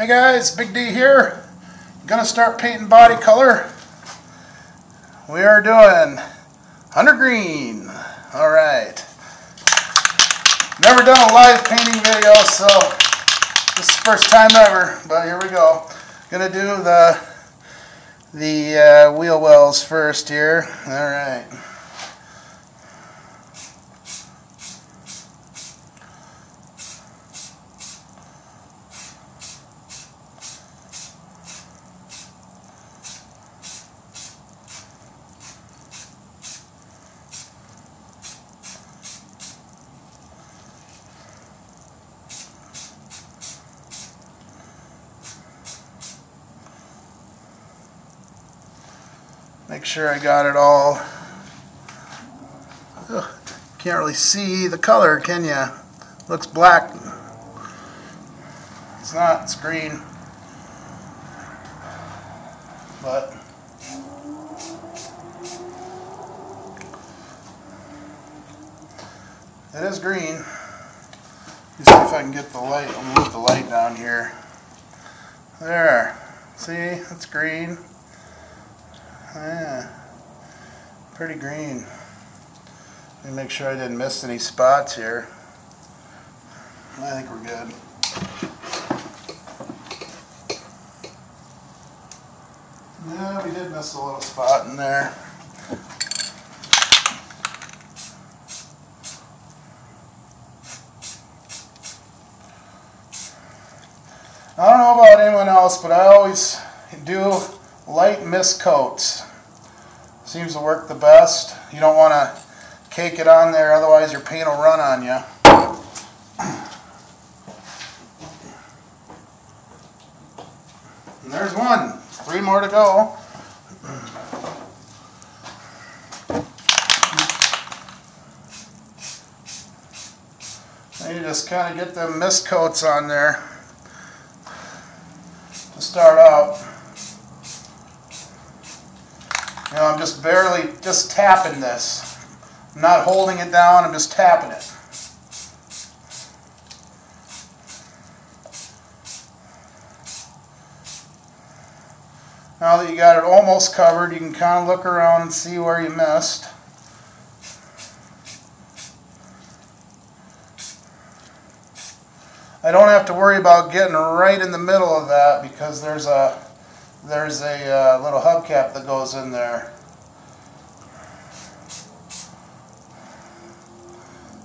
Hey guys, Big D here. Gonna start painting body color. We are doing hunter green. Alright. Never done a live painting video, so this is the first time ever, but here we go. Gonna do the wheel wells first here. Alright. Make sure I got it all. Ugh, can't really see the color, can ya? Looks black. It's not, it's green. But it is green. Let's see if I can get the light. I'll move the light down here. There. See? It's green. Yeah. Pretty green. Let me make sure I didn't miss any spots here. I think we're good. Yeah, we did miss a little spot in there. I don't know about anyone else, but I always do light mist coats. Seems to work the best. You don't want to cake it on there, otherwise your paint will run on you. And there's one. 3 more to go. And you just kind of get the mist coats on there to start out. You know, I'm just barely tapping this. I'm not holding it down, I'm just tapping it. Now that you got it almost covered, you can kind of look around and see where you missed. I don't have to worry about getting right in the middle of that because there's a little hubcap that goes in there.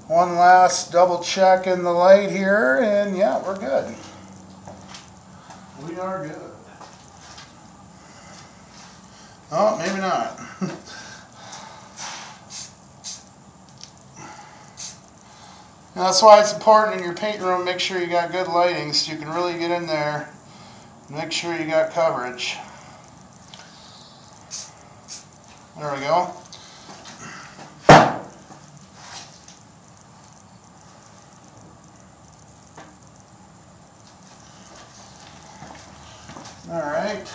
One last double check in the light here, and yeah, we're good. We are good. Oh, maybe not. Now, that's why it's important in your paint room, make sure you got good lighting so you can really get in there. Make sure you got coverage. There we go. Alright,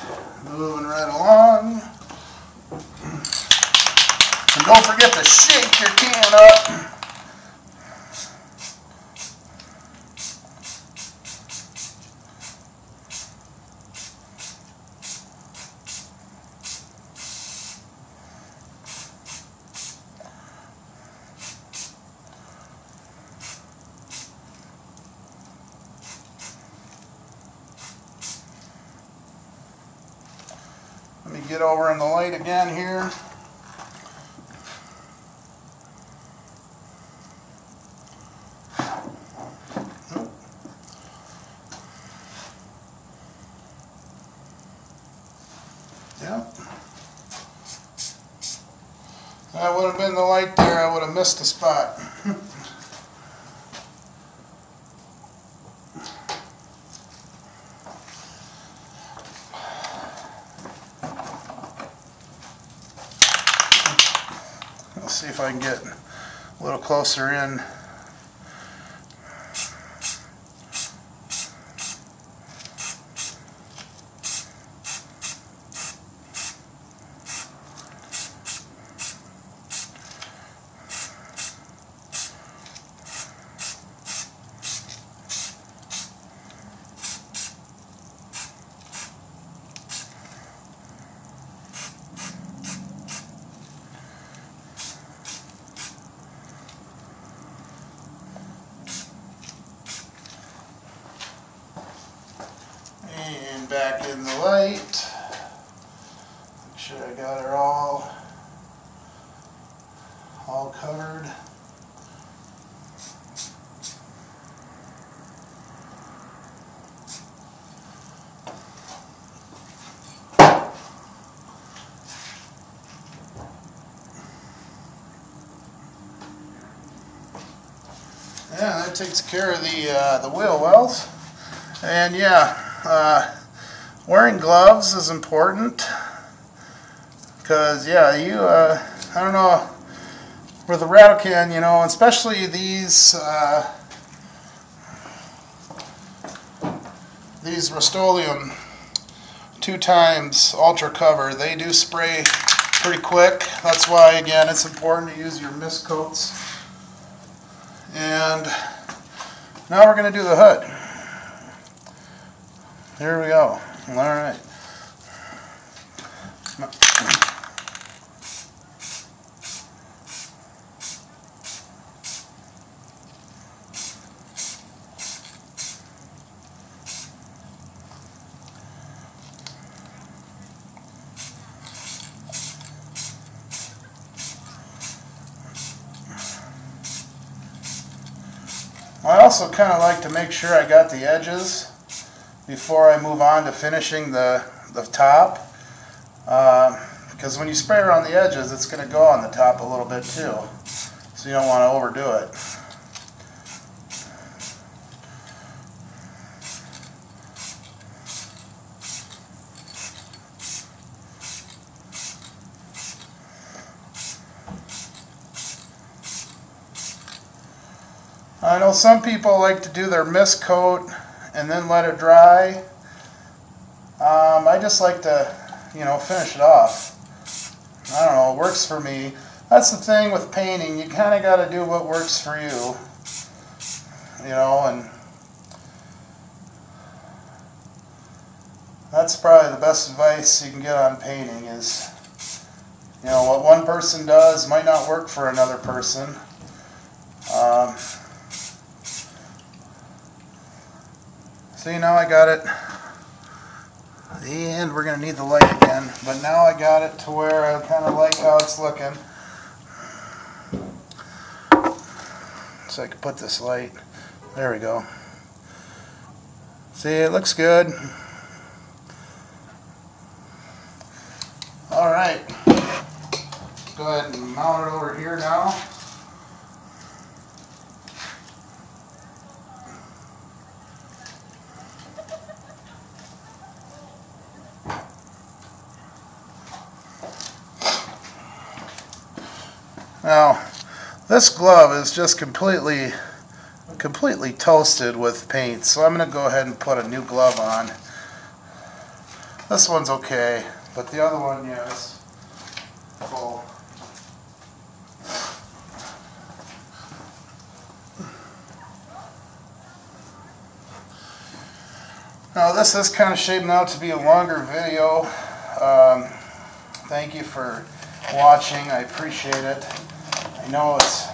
moving right along. And don't forget to shake your can up. Let me get over in the light again here. Yep. That would have been the light there, I would have missed a spot. Let's see if I can get a little closer in. back in the light. Make sure I got her all covered. Yeah, that takes care of the wheel wells. And yeah, wearing gloves is important because yeah, I don't know, with a rattle can, you know, especially these Rust-Oleum 2x ultra cover, they do spray pretty quick. That's why again it's important to use your mist coats. And now we're going to do the hood. Here we go. All right. I also kind of like to make sure I got the edges before I move on to finishing the top, because when you spray around the edges it's going to go on the top a little bit too, so you don't want to overdo it. I know some people like to do their mist coat and then let it dry. I just like to, you know, finish it off. I don't know, it works for me. That's the thing with painting, you kind of got to do what works for you. You know, and that's probably the best advice you can get on painting is, you know, what one person does might not work for another person. See, now I got it, and we're going to need the light again, but now I got it to where I kind of like how it's looking. So I can put this light, there we go. See, it looks good. Alright, go ahead and mount it over here now. Now, this glove is just completely toasted with paint, so I'm going to go ahead and put a new glove on. This one's okay, but the other one, yeah, is full. Now, this is kind of shaping out to be a longer video. Thank you for watching. I appreciate it. I know it's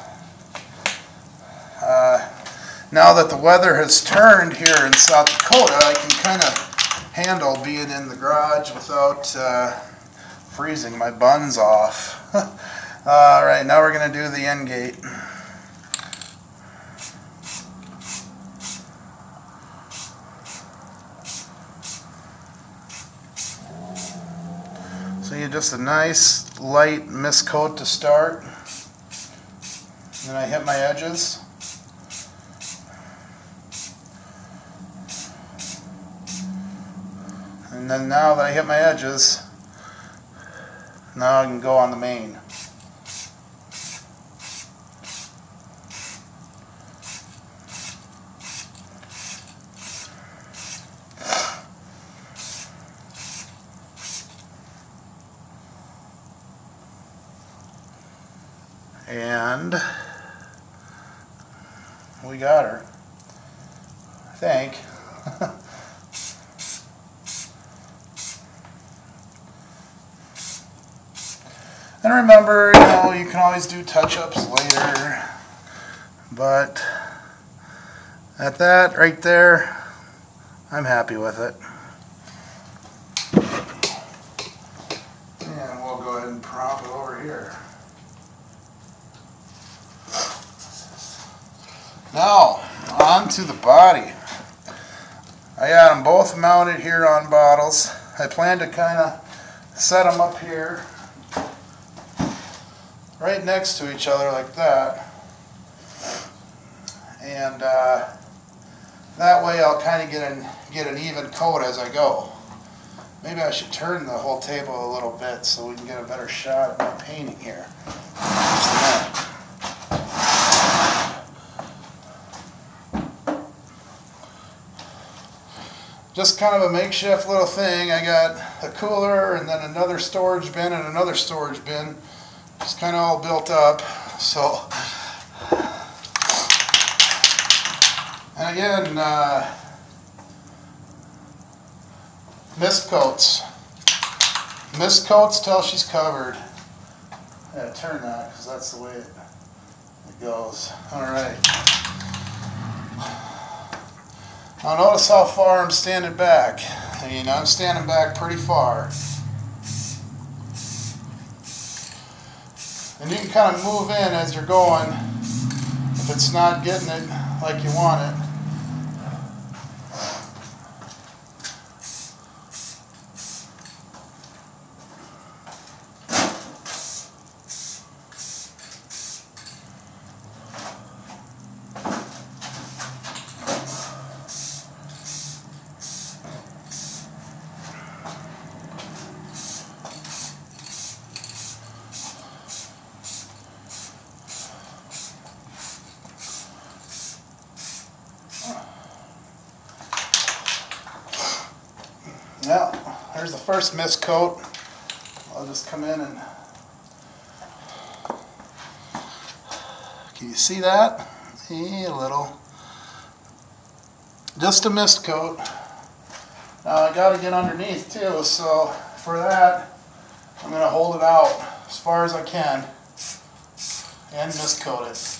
now that the weather has turned here in South Dakota, I can kind of handle being in the garage without freezing my buns off. Alright, now we're going to do the end gate. So you just a nice light mist coat to start. Then I hit my edges. And then now that I hit my edges, now I can go on the main. And we got her, I think. And remember, you know, you can always do touch-ups later, but at that right there, I'm happy with it. ahead and prop it over here. Now, on to the body. I got them both mounted here on bottles. I plan to kind of set them up here, right next to each other like that. And that way I'll kind of get an even coat as I go. Maybe I should turn the whole table a little bit so we can get a better shot at my painting here. Just a minute. Just kind of a makeshift little thing. I got a cooler and then another storage bin and another storage bin. Just kind of all built up. So, and again, mist coats. Mist coats till she's covered. I gotta turn that because that's the way it goes. All right. Now notice how far I'm standing back. I mean, I'm standing back pretty far. And you can kind of move in as you're going if it's not getting it like you want it. Now, there's the first mist coat. I'll just come in and, can you see that? A little. Just a mist coat. Now I got to get underneath too, so for that I'm going to hold it out as far as I can and mist coat it.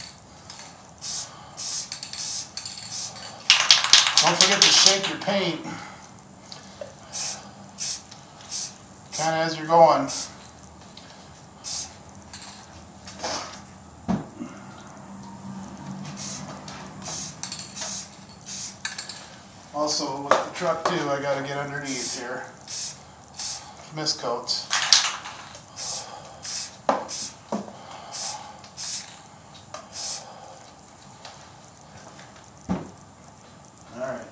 Don't forget to shake your paint kind of as you're going. Also with the truck too, I got to get underneath here. Mist coats. Alright.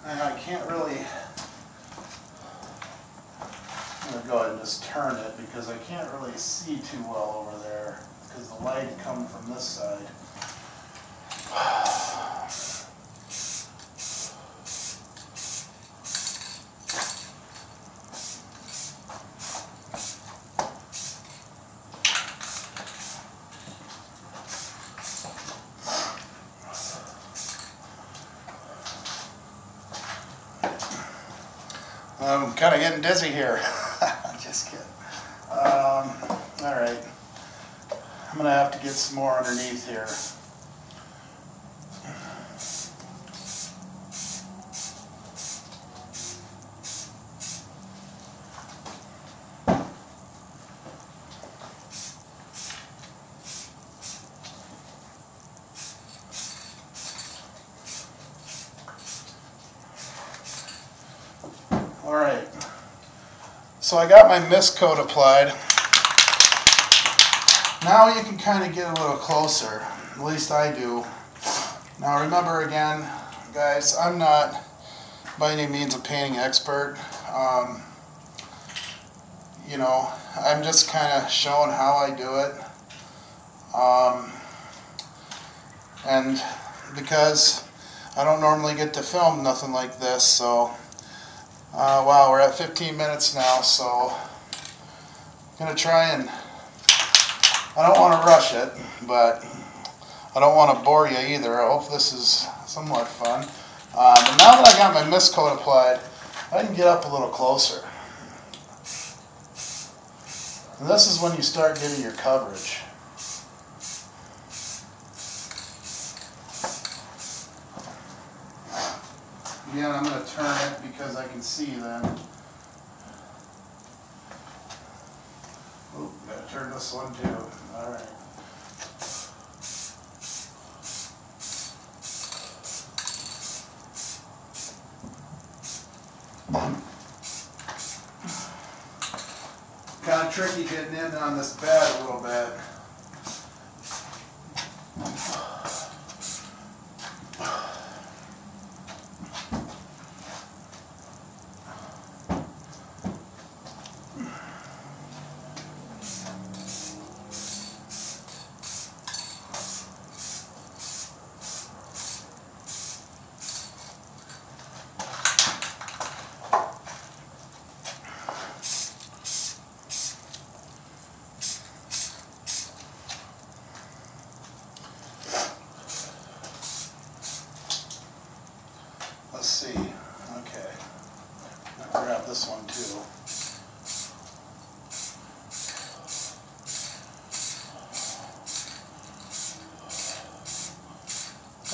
And I can't really, I'm going to go ahead and just turn it because I can't really see too well over there because the light comes from this side. I'm kind of getting dizzy here. Just kidding. Alright. I'm going to have to get some more underneath here. Alright, so I got my mist coat applied. Now you can kind of get a little closer, at least I do. Now remember again, guys, I'm not by any means a painting expert. You know, I'm just kind of showing how I do it. And because I don't normally get to film nothing like this, so wow, we're at 15 minutes now, so I'm going to try and, I don't want to rush it, but I don't want to bore you either. I hope this is somewhat fun. But now that I got my mist coat applied, I can get up a little closer. And this is when you start getting your coverage. Again, I'm going to turn it because I can see then. Oop, got to turn this one too. All right. Kind of tricky getting in on this bed a little bit. Let's see. Okay. I'll grab this one too.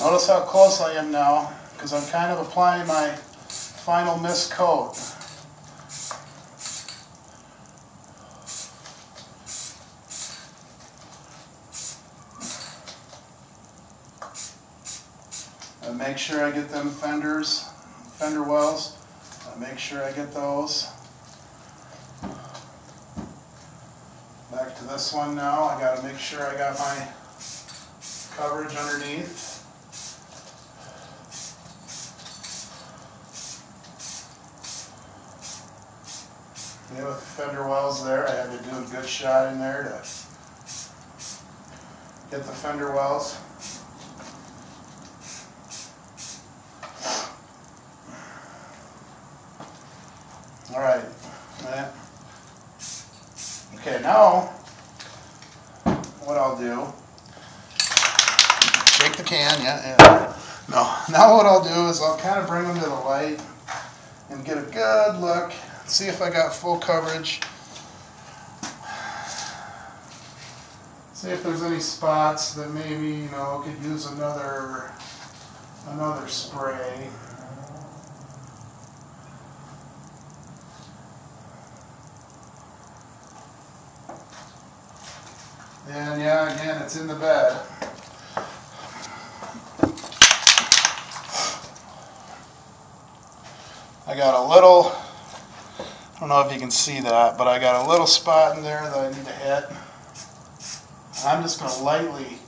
Notice how close I am now, because I'm kind of applying my final mist coat. And make sure I get them fender wells. Make sure I get those. Back to this one now. I got to make sure I got my coverage underneath. Yeah, with the fender wells there, I had to do a good shot in there to get the fender wells. All right. Okay, now what I'll do, shake the can, yeah. No, now what I'll do is I'll kind of bring them to the light and get a good look, see if I got full coverage, see if there's any spots that maybe, could use another spray. And yeah, again, it's in the bed. I got a little, I don't know if you can see that, but I got a little spot in there that I need to hit. I'm just going to lightly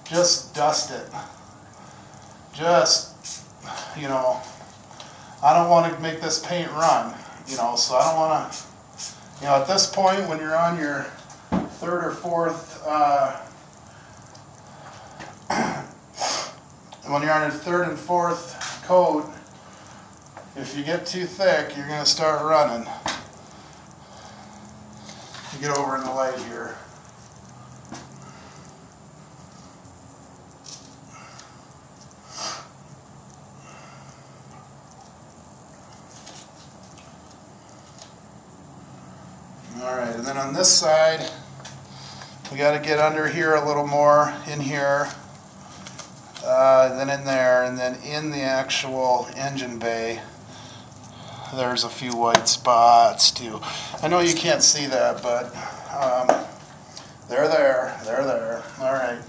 just dust it. Just, I don't want to make this paint run, so I don't want to, at this point when you're on your third or fourth, when you're on your third and fourth coat, if you get too thick, you're going to start running. You get over in the light here. All right, and then on this side, we got to get under here a little more, in here, then in there, and then in the actual engine bay. There's a few white spots too. I know you can't see that, but they're there. All right.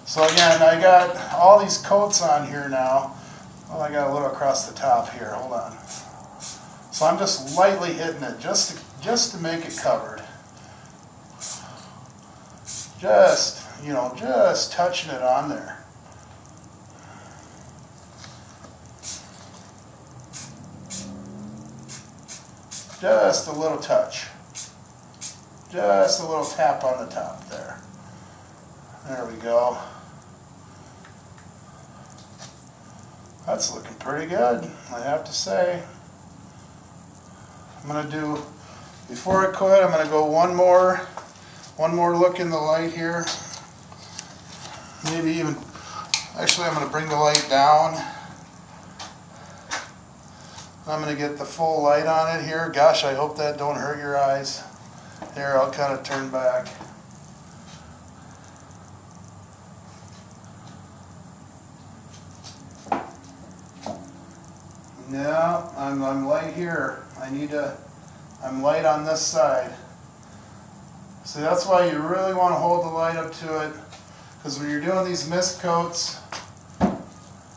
So again, I got all these coats on here now. Well, I got a little across the top here. Hold on. So I'm just lightly hitting it, just to make it covered. Just touching it on there. Just a little touch. Just a little tap on the top there. There we go. That's looking pretty good, I have to say. I'm going to do, before I quit, I'm going to go one more look in the light here. Maybe even, actually I'm going to bring the light down. I'm going to get the full light on it here. Gosh, I hope that don't hurt your eyes. Here, I'll kind of turn back. Yeah, I'm light here. I'm light on this side. So that's why you really want to hold the light up to it, because when you're doing these mist coats,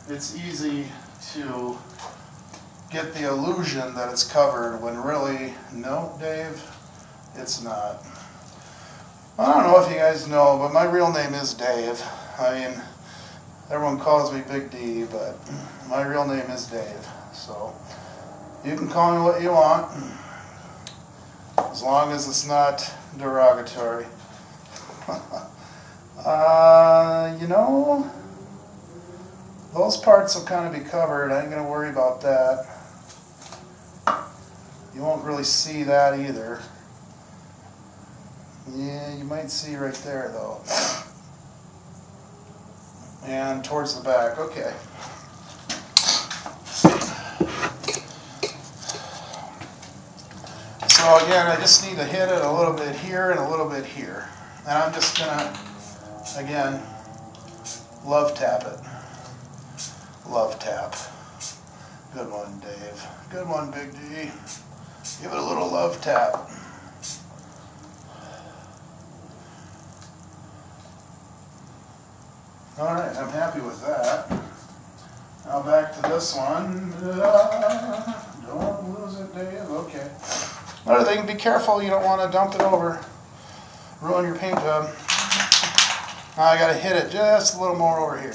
it's easy to get the illusion that it's covered when really, no, Dave, it's not. I don't know if you guys know, but my real name is Dave. I mean, everyone calls me Big D, but my real name is Dave. So you can call me what you want, as long as it's not derogatory. You know, those parts will kind of be covered. I ain't going to worry about that. You won't really see that either. Yeah, you might see right there though. And towards the back, okay. So again, I just need to hit it a little bit here and a little bit here. And I'm just gonna, again, love tap it. Love tap. Good one, Dave. Good one, Big D. Give it a little love tap. Alright, I'm happy with that. Now back to this one. Don't lose it, Dave. Okay. Another thing, be careful, you don't want to dump it over. Ruin your paint job. Now I gotta hit it just a little more over here.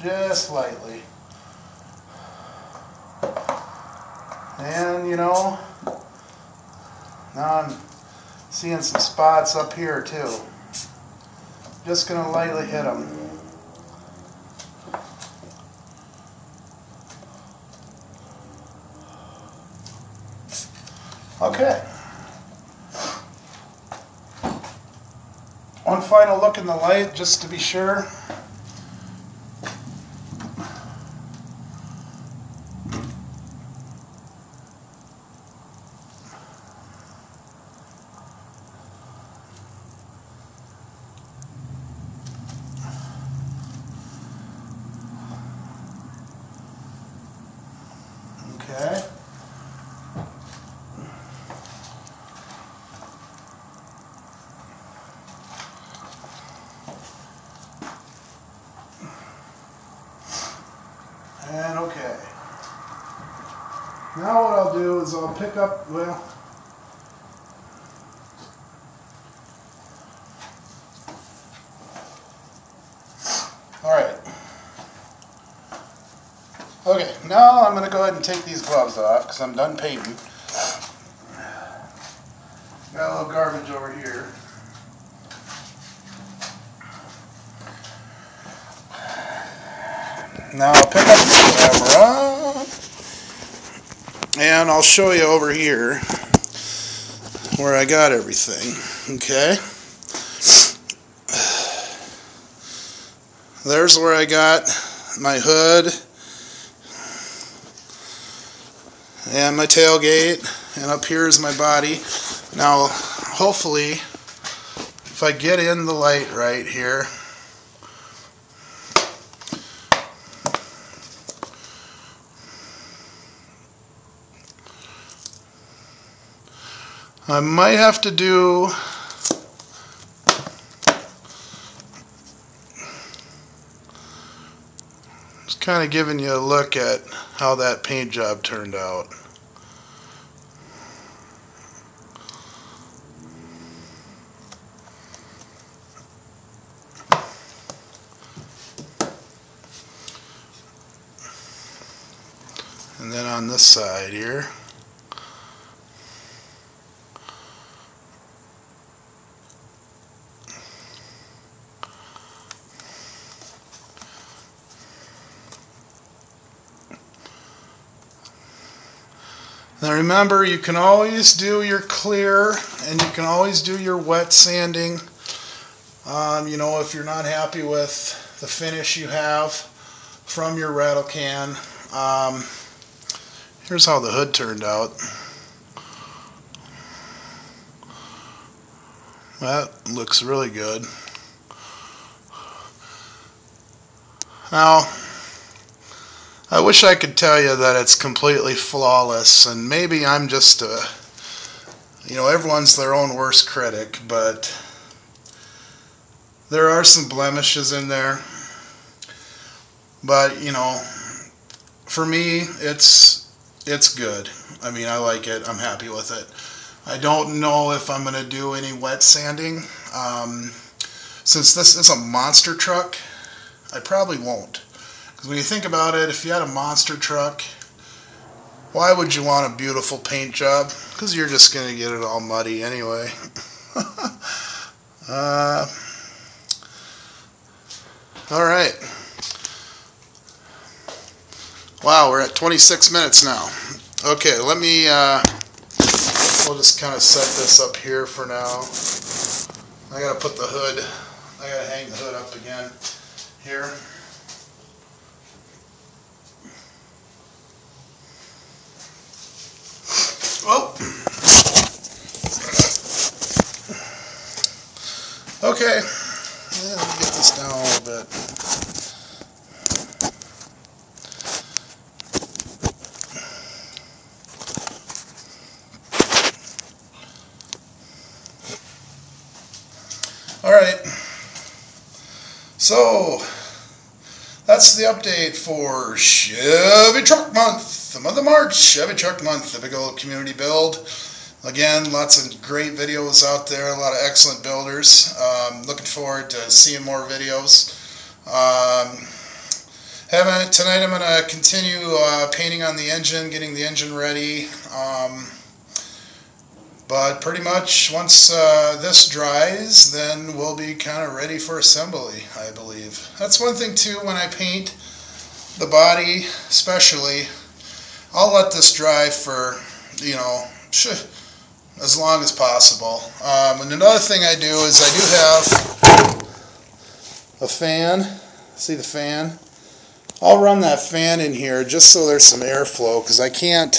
Just lightly. And you know, now I'm seeing some spots up here too. Just gonna lightly hit them. Okay. One final look in the light just to be sure. Okay. And okay. Now what I'll do is I'll pick up, well, alright. Okay, now I'm going to go ahead and take these gloves off because I'm done painting. Got a little garbage over here. Now I'll pick up the camera and I'll show you over here where I got everything. Okay. There's where I got my hood and my tailgate, and up here is my body. Now hopefully if I get in the light right here, I might have to do just kind of giving you a look at how that paint job turned out. And then on this side here, now remember, you can always do your clear and you can always do your wet sanding. You know, if you're not happy with the finish you have from your rattle can. Here's how the hood turned out. That looks really good. Now, I wish I could tell you that it's completely flawless, and maybe I'm just everyone's their own worst critic, but there are some blemishes in there. But, for me, it's good. I mean, I like it. I'm happy with it. I don't know if I'm going to do any wet sanding. Since this is a monster truck, I probably won't. Because when you think about it, if you had a monster truck, why would you want a beautiful paint job? Because you're just going to get it all muddy anyway. Alright. Wow, we're at 26 minutes now. Okay, we'll just kind of set this up here for now. I gotta put the hood, I gotta hang the hood up again here. Oh. Okay, let me get this down a little bit. Alright, so that's the update for Chevy Truck Month, the month of March, Chevy Truck Month, the big old community build. Again, lots of great videos out there, a lot of excellent builders. Looking forward to seeing more videos. Tonight I'm going to continue painting on the engine, getting the engine ready. But pretty much once this dries, then we'll be kind of ready for assembly, I believe. That's one thing too, when I paint the body especially, I'll let this dry for, as long as possible. And another thing I do is I do have a fan. See the fan? I'll run that fan in here just so there's some airflow, because I can't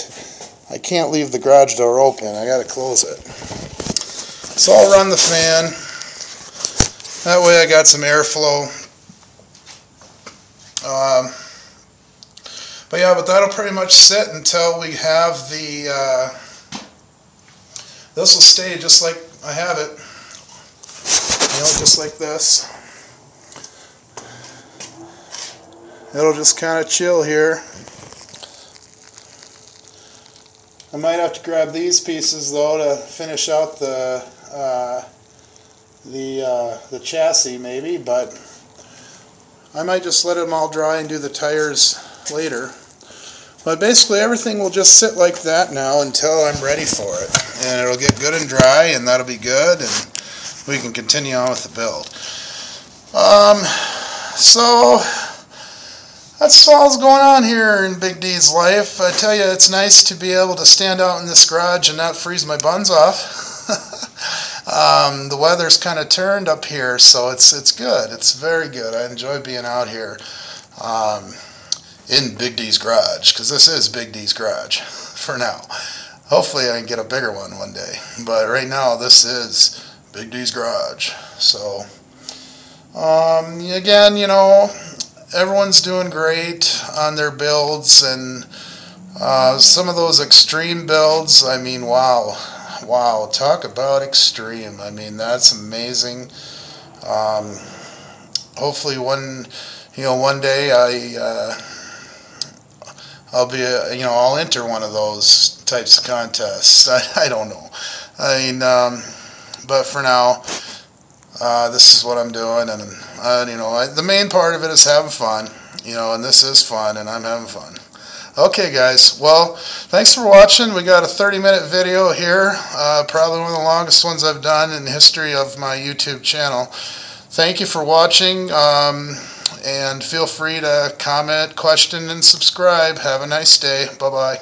leave the garage door open. I gotta close it. So I'll run the fan. That way I got some airflow. But that'll pretty much sit until we have the, this will stay just like I have it. Just like this. It'll just kind of chill here. I might have to grab these pieces though to finish out the chassis maybe, but I might just let them all dry and do the tires later. But basically everything will just sit like that now until I'm ready for it, and it'll get good and dry, and that'll be good, and we can continue on with the build. So that's all's going on here in Big D's life. I tell you, it's nice to be able to stand out in this garage and not freeze my buns off. The weather's kind of turned up here, so it's good. It's very good. I enjoy being out here in Big D's garage, because this is Big D's garage for now. Hopefully I can get a bigger one day, but right now this is Big D's garage. So again, everyone's doing great on their builds, and some of those extreme builds, I mean, wow, talk about extreme. I mean, that's amazing. Hopefully one day I'll be I'll enter one of those types of contests. I don't know. I mean, but for now, this is what I'm doing, and the main part of it is having fun, and this is fun, and I'm having fun. Okay, guys, well, thanks for watching. We got a 30-minute video here, probably one of the longest ones I've done in the history of my YouTube channel. Thank you for watching, and feel free to comment, question, and subscribe. Have a nice day. Bye-bye.